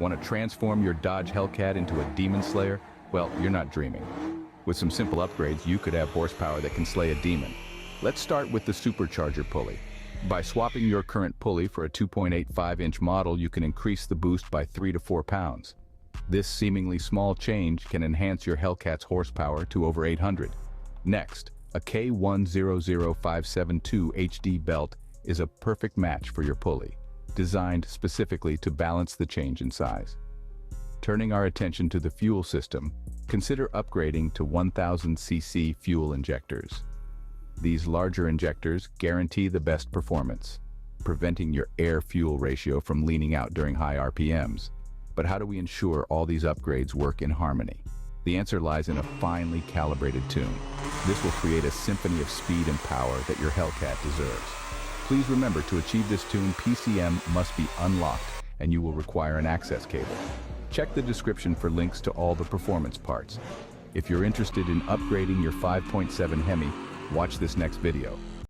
Want to transform your Dodge Hellcat into a demon slayer? Well, you're not dreaming. With some simple upgrades, you could have horsepower that can slay a demon. Let's start with the supercharger pulley. By swapping your current pulley for a 2.85-inch model, you can increase the boost by 3 to 4 pounds. This seemingly small change can enhance your Hellcat's horsepower to over 800. Next, a K100572 HD belt is a perfect match for your pulley, designed specifically to balance the change in size. Turning our attention to the fuel system, consider upgrading to 1000cc fuel injectors. These larger injectors guarantee the best performance, preventing your air-fuel ratio from leaning out during high RPMs. But how do we ensure all these upgrades work in harmony? The answer lies in a finely calibrated tune. This will create a symphony of speed and power that your Hellcat deserves. Please remember, to achieve this tune, PCM must be unlocked and you will require an access cable. Check the description for links to all the performance parts. If you're interested in upgrading your 5.7 Hemi, watch this next video.